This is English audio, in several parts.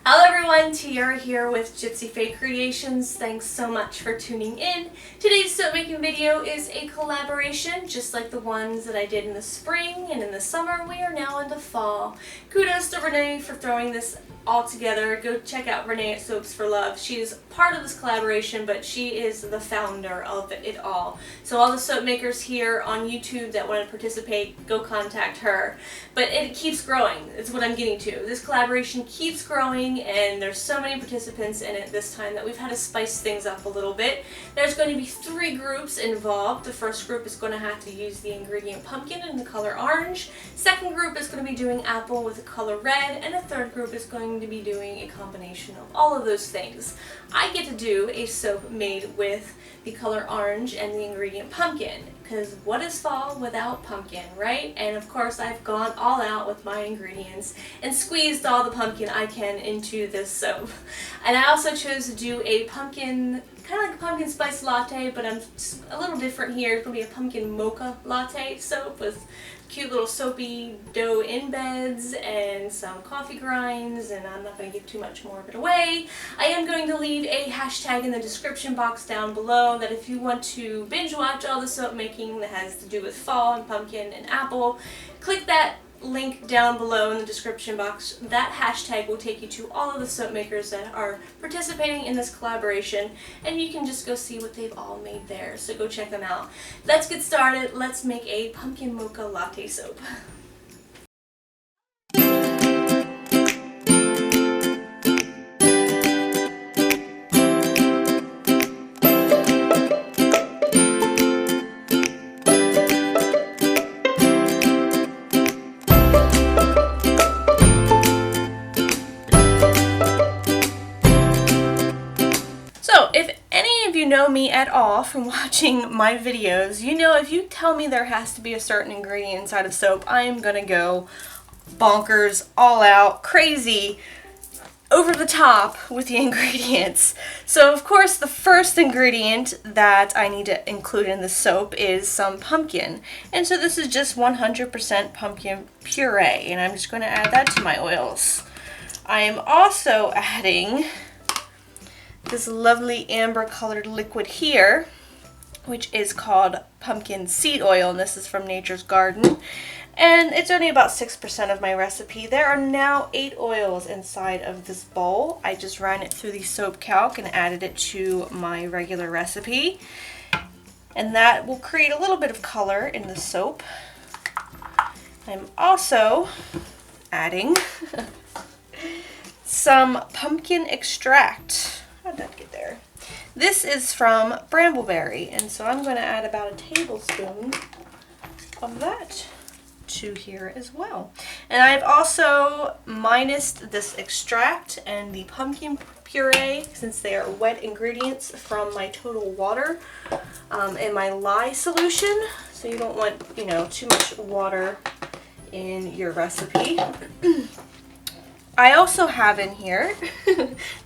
Hello everyone, Tierra here with Gypsyfae Creations. Thanks so much for tuning in. Today's soap making video is a collaboration, just like the ones that I did in the spring and in the summer. We are now into fall. Kudos to Renee for throwing this all together. Go check out Renee at Soaps for Love. She is part of this collaboration, but she is the founder of it all. So all the soap makers here on YouTube that want to participate, go contact her. But it keeps growing. It's what I'm getting to. This collaboration keeps growing, and there's so many participants in it this time that we've had to spice things up a little bit. There's going to be 3 groups involved. The first group is going to have to use the ingredient pumpkin in the color orange. Second group is going to be doing apple with the color red, and the third group is going to be doing a combination of all of those things. I get to do a soap made with the color orange and the ingredient pumpkin, because what is fall without pumpkin, right? And of course I've gone all out with my ingredients and squeezed all the pumpkin I can into this soap. And I also chose to do a pumpkin, kind of like a pumpkin spice latte, but I'm a little different here. It's going to be a pumpkin mocha latte soap with cute little soapy dough embeds and some coffee grinds, and I'm not going to give too much more of it away. I am going to leave a hashtag in the description box down below that if you want to binge watch all the soap making that has to do with fall and pumpkin and apple, click that link down below in the description box. That hashtag will take you to all of the soap makers that are participating in this collaboration, and you can just go see what they've all made there. So go check them out. Let's get started. Let's make a pumpkin mocha latte soap. Know me at all from watching my videos, you know if you tell me there has to be a certain ingredient inside of soap, I am gonna go bonkers, all out, crazy, over the top with the ingredients. So of course the first ingredient that I need to include in the soap is some pumpkin, and so this is just 100% pumpkin puree, and I'm just going to add that to my oils. I am also adding this lovely amber colored liquid here, which is called pumpkin seed oil, and this is from Nature's Garden, and it's only about 6% of my recipe. There are now 8 oils inside of this bowl. I just ran it through the soap calc and added it to my regular recipe, and that will create a little bit of color in the soap. I'm also adding some pumpkin extract. How did that get there? This is from Brambleberry, and so I'm going to add about a tablespoon of that to here as well. And I've also minused this extract and the pumpkin puree, since they are wet ingredients, from my total water and my lye solution. So you don't want, you know, too much water in your recipe. I also have in here,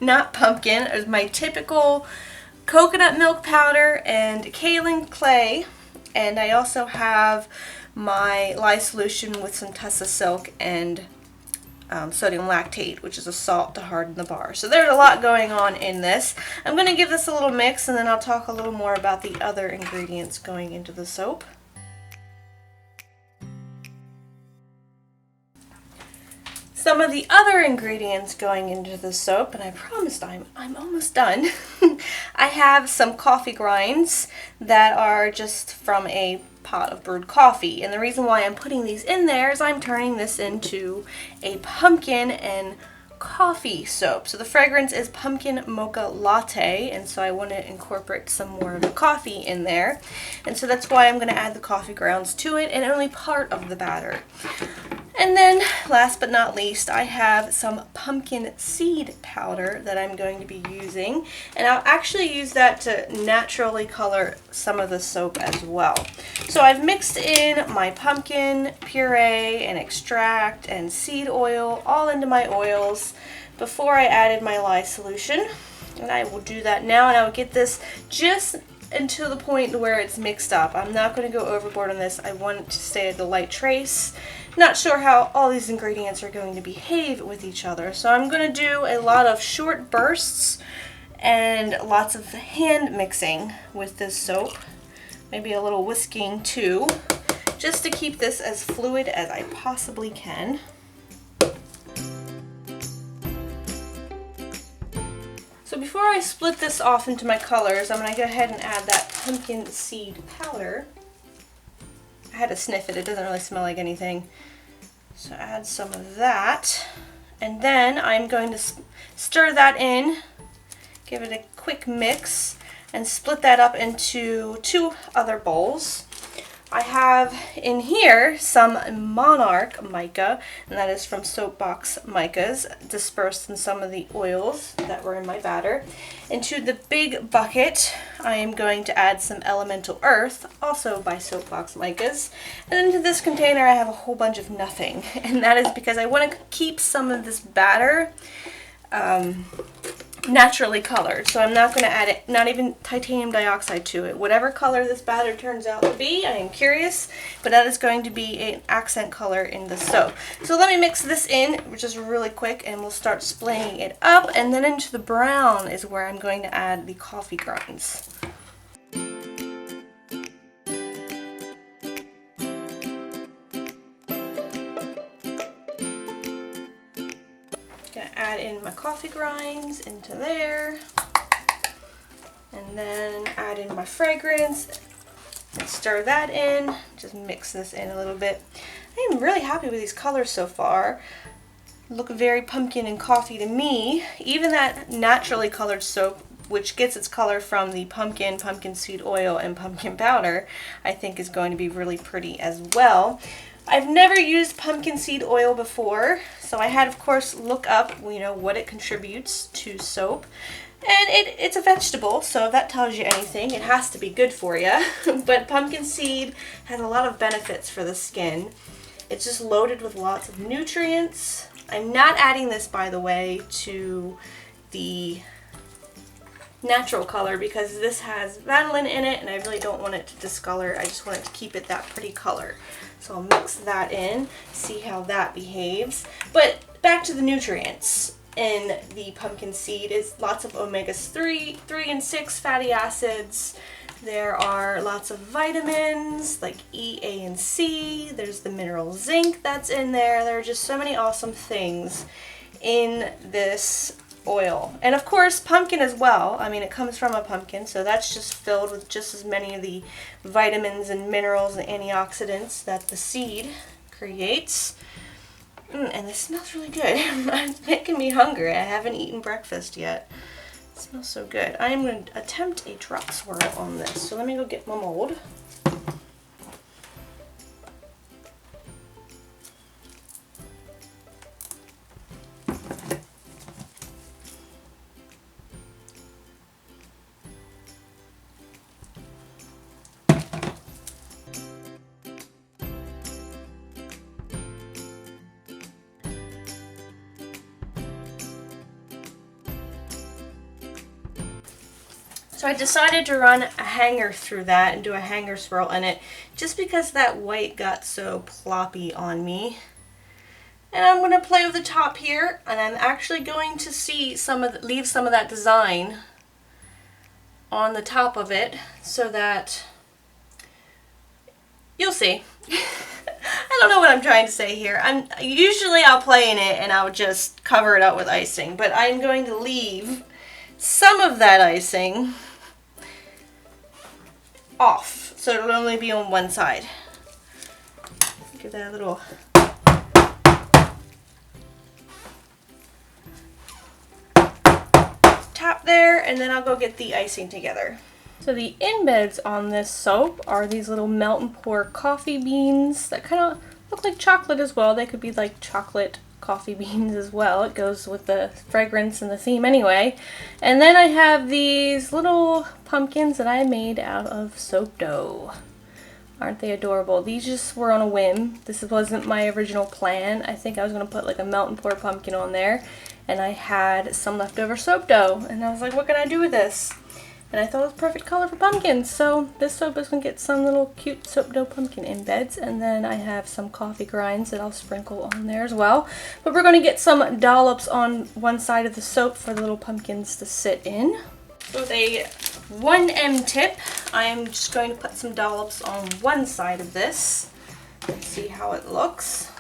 not pumpkin, as my typical coconut milk powder and kaolin clay, and I also have my lye solution with some Tussa silk and sodium lactate, which is a salt to harden the bar. So there's a lot going on in this. I'm going to give this a little mix, and then I'll talk a little more about the other ingredients going into the soap. Some of the other ingredients going into the soap, and I promised I'm almost done. I have some coffee grinds that are just from a pot of brewed coffee, and the reason why I'm putting these in there is I'm turning this into a pumpkin and coffee soap. So the fragrance is pumpkin mocha latte, and so I want to incorporate some more of the coffee in there, and so that's why I'm going to add the coffee grounds to it, and only part of the batter. And then, last but not least, I have some pumpkin seed powder that I'm going to be using, and I'll actually use that to naturally color some of the soap as well. So I've mixed in my pumpkin puree and extract and seed oil all into my oils before I added my lye solution, and I will do that now, and I will get this just until the point where it's mixed up. I'm not going to go overboard on this. I want it to stay at the light trace. Not sure how all these ingredients are going to behave with each other. So I'm going to do a lot of short bursts and lots of hand mixing with this soap. Maybe a little whisking too, just to keep this as fluid as I possibly can. So before I split this off into my colors, I'm going to go ahead and add that pumpkin seed powder. I had to sniff it, it doesn't really smell like anything. So add some of that. And then I'm going to stir that in, give it a quick mix, and split that up into 2 other bowls. I have in here some Monarch mica, and that is from Soapbox Micas, dispersed in some of the oils that were in my batter. Into the big bucket, I am going to add some Elemental Earth, also by Soapbox Micas. And into this container I have a whole bunch of nothing, and that is because I want to keep some of this batter naturally colored. So I'm not going to add it, not even titanium dioxide to it. Whatever color this batter turns out to be, I am curious, but that is going to be an accent color in the soap. So let me mix this in just really quick and we'll start splaying it up, and then into the brown is where I'm going to add the coffee grinds. Gonna add in my coffee grinds into there, and then add in my fragrance and stir that in. Just mix this in a little bit. I am really happy with these colors so far. Look very pumpkin and coffee to me. Even that naturally colored soap, which gets its color from the pumpkin seed oil, and pumpkin powder, I think is going to be really pretty as well. I've never used pumpkin seed oil before, so I had, of course, look up, what it contributes to soap. And it's a vegetable, so if that tells you anything, it has to be good for you. But pumpkin seed has a lot of benefits for the skin. It's just loaded with lots of nutrients. I'm not adding this, by the way, to the natural color because this has vanillin in it, and I really don't want it to discolor. I just want it to keep it that pretty color. So I'll mix that in, see how that behaves. But back to the nutrients. In the pumpkin seed is lots of omega-3, 3 and 6 fatty acids. There are lots of vitamins like E, A, and C. There's the mineral zinc that's in there. There are just so many awesome things in this oil. And of course pumpkin as well. I mean, it comes from a pumpkin, so that's just filled with just as many of the vitamins and minerals and antioxidants that the seed creates. And this smells really good. It's making me hungry. I haven't eaten breakfast yet. It smells so good. I am going to attempt a drop swirl on this. So let me go get my mold. So I decided to run a hanger through that and do a hanger swirl in it just because that white got so ploppy on me. And I'm going to play with the top here, and I'm actually going to leave some of that design on the top of it so that you'll see. I don't know what I'm trying to say here. Usually I'll play in it and I'll just cover it up with icing, but I'm going to leave some of that icing off, so it'll only be on one side. Give that a little tap there, and then I'll go get the icing together. So the embeds on this soap are these little melt and pour coffee beans that kind of look like chocolate as well. They could be like chocolate coffee beans as well. It goes with the fragrance and the theme anyway. And then I have these little pumpkins that I made out of soap dough. Aren't they adorable? These just were on a whim. This wasn't my original plan. I think I was going to put like a melt and pour pumpkin on there, and I had some leftover soap dough, and I was like, what can I do with this? And I thought it was perfect color for pumpkins. So this soap is going to get some little cute soap dough pumpkin embeds. And then I have some coffee grinds that I'll sprinkle on there as well. But we're going to get some dollops on one side of the soap for the little pumpkins to sit in. With a 1M tip, I am just going to put some dollops on one side of this. Let's see how it looks.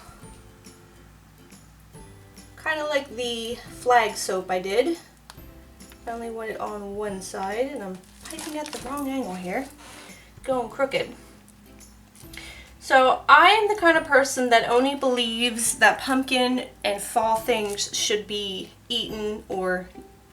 Kind of like the flag soap I did. I only want it on one side, and I'm piping at the wrong angle here. Going crooked. So I am the kind of person that only believes that pumpkin and fall things should be eaten or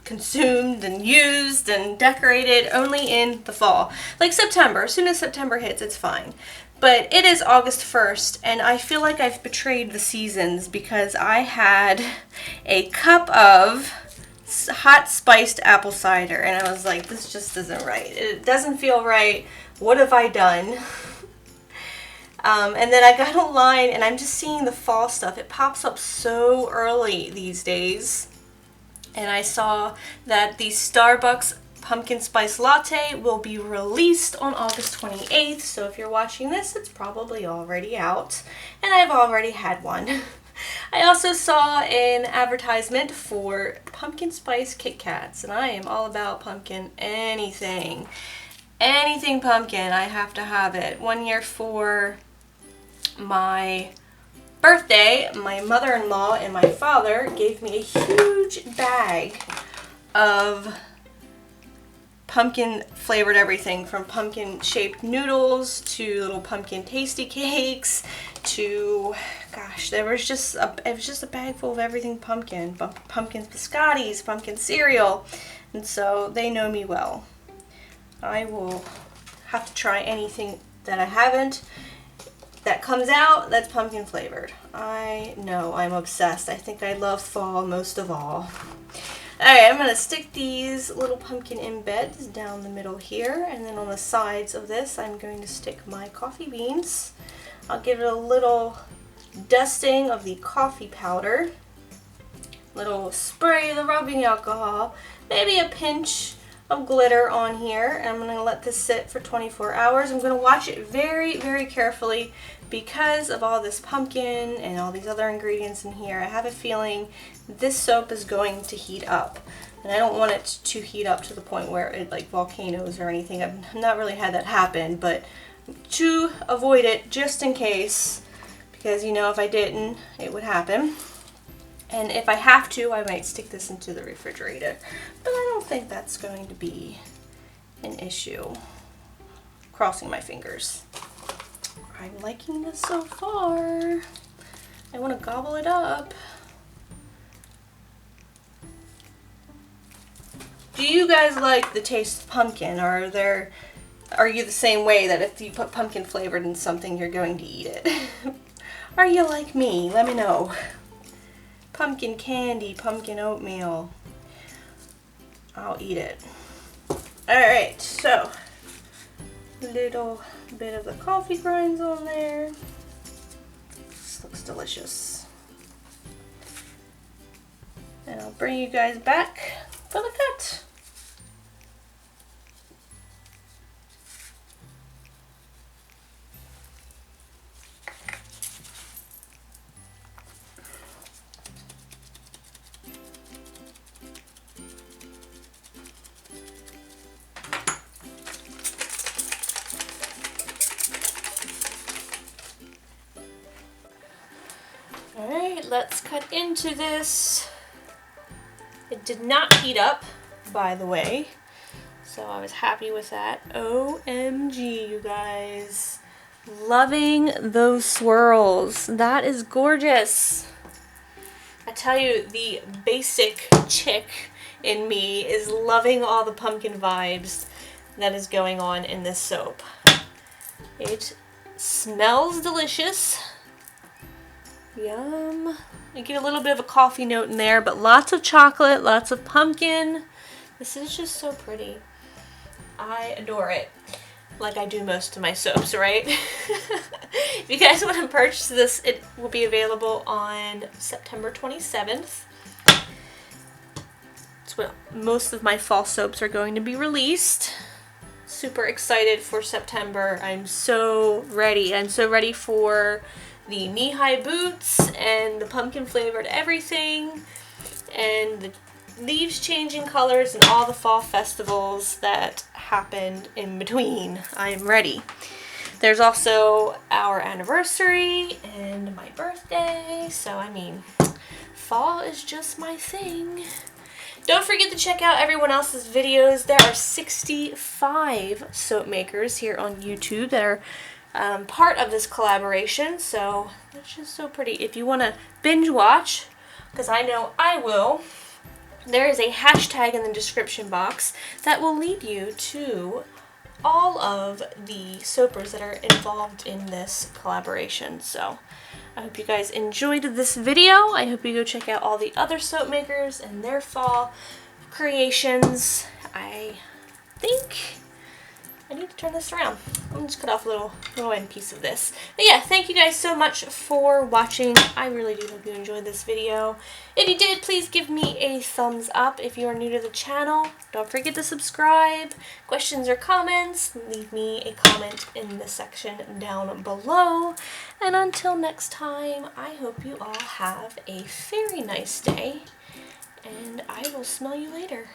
consumed and used and decorated only in the fall. Like September, as soon as September hits, it's fine. But it is August 1st, and I feel like I've betrayed the seasons because I had a cup of hot spiced apple cider, and I was like, this just isn't right. It doesn't feel right. What have I done? And then I got online, and I'm just seeing the fall stuff. It pops up so early these days. And I saw that the Starbucks pumpkin spice latte will be released on August 28th. So if you're watching this, it's probably already out. And I've already had one. I also saw an advertisement for pumpkin spice Kit Kats. And I am all about pumpkin anything. Anything pumpkin, I have to have it. One year for my birthday, my mother-in-law and my father gave me a huge bag of pumpkin flavored everything, from pumpkin shaped noodles to little pumpkin tasty cakes to, gosh, it was just a bag full of everything pumpkin. Pumpkin biscottis, pumpkin cereal, and so they know me well. I will have to try anything that I haven't that comes out that's pumpkin flavored. I know, I'm obsessed. I think I love fall most of all. Alright, I'm going to stick these little pumpkin embeds down the middle here, and then on the sides of this I'm going to stick my coffee beans. I'll give it a little dusting of the coffee powder, little spray of the rubbing alcohol, maybe a pinch of glitter on here, and I'm going to let this sit for 24 hours. I'm going to watch it very, very carefully because of all this pumpkin and all these other ingredients in here. I have a feeling this soap is going to heat up, and I don't want it to heat up to the point where it like volcanoes or anything. I've not really had that happen, but to avoid it, just in case, because you know if I didn't, it would happen. And if I have to, I might stick this into the refrigerator. But I don't think that's going to be an issue. Crossing my fingers. I'm liking this so far. I want to gobble it up. Do you guys like the taste of pumpkin? Or are you the same way that if you put pumpkin flavored in something, you're going to eat it? Are you like me? Let me know. Pumpkin candy, pumpkin oatmeal. I'll eat it. Alright, so little bit of the coffee grinds on there. This looks delicious. And I'll bring you guys back for the cut. Alright, let's cut into this. It did not heat up, by the way, so I was happy with that. OMG, you guys. Loving those swirls. That is gorgeous. I tell you, the basic chick in me is loving all the pumpkin vibes that is going on in this soap. It smells delicious. Yum. I get a little bit of a coffee note in there, but lots of chocolate, lots of pumpkin. This is just so pretty. I adore it. Like I do most of my soaps, right? If you guys want to purchase this, it will be available on September 27th. It's that's what most of my fall soaps are going to be released. Super excited for September. I'm so ready. I'm so ready for the knee-high boots and the pumpkin flavored everything and the leaves changing colors and all the fall festivals that happened in between. I'm ready. There's also our anniversary and my birthday, so I mean, fall is just my thing. Don't forget to check out everyone else's videos. There are 65 soap makers here on YouTube that are part of this collaboration, so that's just so pretty. If you want to binge watch, because I know I will, there is a hashtag in the description box that will lead you to all of the soapers that are involved in this collaboration. So I hope you guys enjoyed this video. I hope you go check out all the other soap makers and their fall creations. I think I need to turn this around. I'm just cut off a little end piece of this. But yeah, thank you guys so much for watching. I really do hope you enjoyed this video. If you did, please give me a thumbs up. If you are new to the channel, don't forget to subscribe. Questions or comments, leave me a comment in the section down below. And until next time, I hope you all have a very nice day. And I will smell you later.